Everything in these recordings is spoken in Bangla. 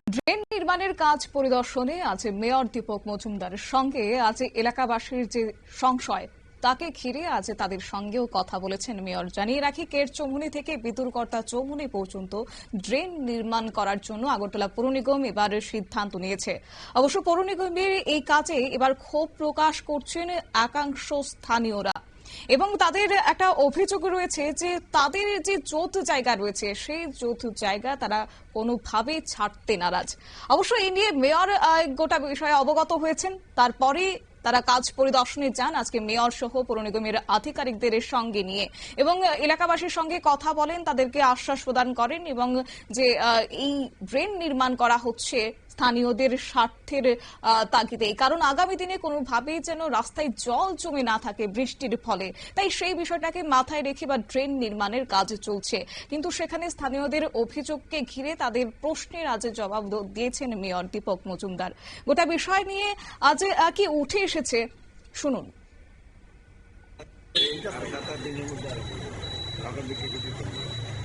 ড্রেন নির্মাণের কাজ পরিদর্শনে আজ মেয়র দীপক মজুমদারের সঙ্গে আজ এলাকাবাসীর যে সংশয় তাকে ঘিরে আজ তাদের সঙ্গেও কথা বলেছেন মেয়র। জানিয়ে রাখি, কেরচৌমুহনী থেকে বিতুরকর্তা চৌমুহনী পর্যন্ত ড্রেন নির্মাণ করার জন্য আগরতলা পৌর নিগম এবার সিদ্ধান্ত নিয়েছে। অবশ্য পৌর নিগমের এই কাজে এবার ক্ষোভ প্রকাশ করছেন একাংশ স্থানীয়রা এবং তাদের একটা অভিযোগ রয়েছে যে তাদের যে যৌথ জায়গা রয়েছে সেই যৌথ জায়গা তারা কোনোভাবেই ছাড়তে নারাজ। অবশ্য এই নিয়ে মেয়র গোটা বিষয়ে অবগত হয়েছেন, তারপরে তারা কাজ পরিদর্শনে যান আজকে মেয়র সহ পৌর নিগমের আধিকারিকদের সঙ্গে নিয়ে এবং এলাকাবাসীর সঙ্গে কথা বলেন, তাদেরকে আশ্বাস প্রদান করেন এবং যে এই ড্রেন নির্মাণ করা হচ্ছে স্থানীয়দের স্বার্থের তাগিদে, কারণ আগামী দিনে কোনোভাবেই যেন রাস্তায় জল জমে না থাকে বৃষ্টির ফলে, তাই সেই বিষয়টাকে মাথায় রেখে বা ড্রেন নির্মাণের কাজ চলছে। কিন্তু সেখানে স্থানীয়দের অভিযোগকে ঘিরে তাদের প্রশ্নের আজ জবাব দিয়েছেন মেয়র দীপক মজুমদার। গোটা বিষয় নিয়ে আজ কি উঠে এসেছে শুনুন।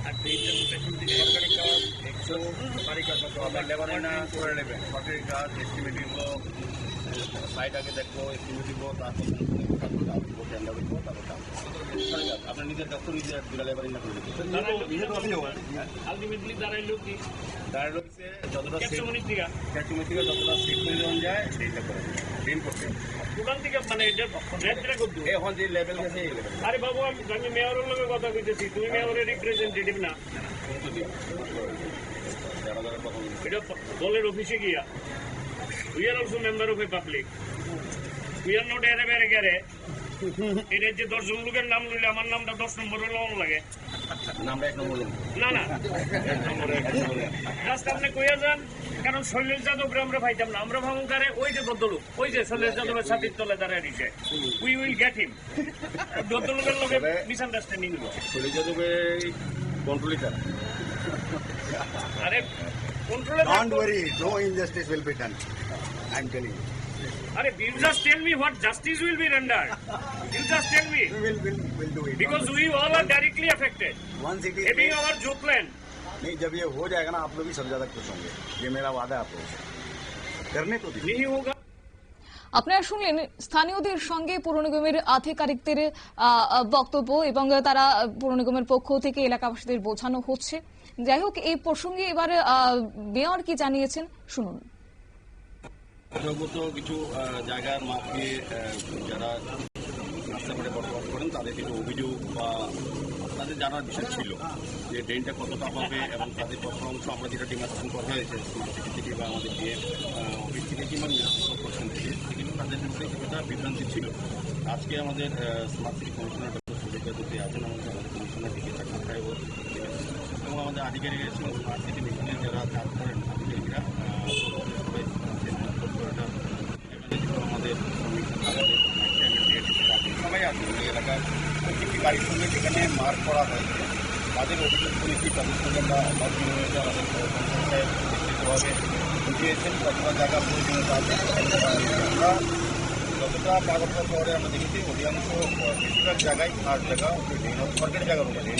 আর ট্রেনটার পেছন থেকে সরকারি কাজ সরকারি কাজ লেবারের না করে নেবেন। সরকারি কাজ এস্টিমেটিভগুলো সাইড আগে দেখবো, এস্টিমেটিভ তারপর টেন্ডার উঠবো, তারপর আপনার নিজের দপ্তর নিজের দুটা লেবারিং না করে দিচ্ছে। আলটিমেটলি দাঁড়াইলো কি দাঁড়াইলো যতটা থেকে যতটা সেট করে দেওয়া যায় সেইটা করে ট্রেন করতে দোকান থেকে মানে এখন যে লেভেল গেছে এই লেভেল। আরে বাবু, আমি মেয়রের লোকের কথা কইতেছি, তুমি মেয়রের রিপ্রেজেন্টেটিভ না। এটা দলের অফিসে গিয়া we are also member of a public, we are not এরে বেড়ে গেরে। এটা যে 10 জন লোকের নাম লইলে আমার নামটা 10 নম্বর হলে অন লাগে নামটা 1 নম্বর না না 1 নম্বরে জাস্ট আপনি কইয়া যান। কারণ শৈলেশ যাদবরে আমরা পাইতাম না, আমরা ভাবুকারে ওই যে ভদ্রলোক, ওই যে শৈলেশ যাদবের ছাতির তলে দাঁড়ায় দিছে, উই উইল গেট হিম। ভদ্রলোকের লোকে মিসআন্ডারস্ট্যান্ডিং হলো। শৈলেশ যাদবের কন্ট্রোলিটার আরে কন্ট্রোলে Don't worry, no injustice will be done. I'm telling you. Are you just tell me what justice will be rendered? You just tell me. We'll do it. Because we all are directly affected. Once it is Having made, our job plan. नहीं जब ये हो जाएगा ना आप लोग भी सब ज्यादा खुश होंगे। ये मेरा वादा है आप लोगों से। करने तो दीजिए। नहीं होगा। আপনারা শুনলেন স্থানীয়দের সঙ্গে পৌর নিগমের আধিকারিকদের বক্তব্য এবং তারা পৌর নিগমের পক্ষ থেকে এলাকাবাসীদের বোঝানো হচ্ছে। যাই হোক, এই প্রসঙ্গে এবার মেয়র কি জানিয়েছেন শুনুন। জগত কিছু জায়গার মাঠে যারা রাস্তাঘাটে বসবাস করেন তাদের কিছু অভিযোগ বা তাদের জানার বিষয় ছিল যে ড্রেনটা কতটা হবে এবং তাদের কত অংশ আমরা যেটা ডিমার্কেশন করা হয়েছে স্মার্ট সিটি থেকে বা আমাদের দিয়ে অফিস থেকে কিংবা কর্পোরেশন থেকে সেগুলো তাদের ক্ষেত্রে কিছুটা বিভ্রান্তি ছিল। আজকে আমাদের smart city commissioner doctor Sulekha যদি আছেন, আমাদের কমিশনার দিকে চাকরি এবং আমাদের আধিকারিক স্মার্ট সিটি মিশনের যারা কাজ করেন আধিকারিকরা আমাদের সবাই আছে এই এলাকার প্রত্যেকটি বাড়ির সঙ্গে যেখানে মার্ক করা হয়েছে তাদের অভিযোগ করেছি, তাদের সঙ্গে আমরা মতবিনিময় হয়েছে। আমাদের পঞ্চায়েত নিশ্চিতভাবে বুঝিয়েছেন কতটা জায়গা প্রয়োজনীয়তা আছে। আমরা যতটা আগরতলা শহরে আমরা দেখেছি অধিকাংশ বেশিরভাগ জায়গায় খাস জায়গা সরকারি জায়গা রয়েছে,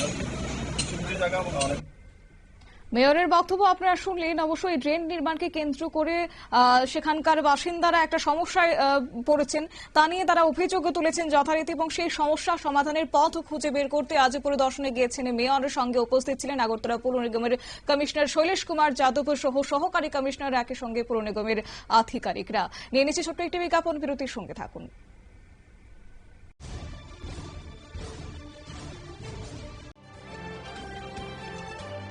কিছু কিছু জায়গা অনেক। মেয়রের বক্তব্য আপনারা শুনলেন। অবশ্যই ড্রেন নির্মাণকে কেন্দ্র করে সেখানকার বাসিন্দারা একটা সমস্যায় পড়েছেন, তা নিয়ে তারা অভিযোগ তুলেছেন যথারীতি এবং সেই সমস্যা সমাধানের পথ খুঁজে বের করতে আজ পরিদর্শনে গিয়েছেন। মেয়রের সঙ্গে উপস্থিত ছিলেন আগরতলা পৌর নিগমের কমিশনার শৈলেশ কুমার যাদব সহ সহকারী কমিশনার, একই সঙ্গে পৌর নিগমের আধিকারিকরা। নিয়ে নিচ্ছে ছোট্ট একটি বিজ্ঞাপন, বিরতির সঙ্গে থাকুন।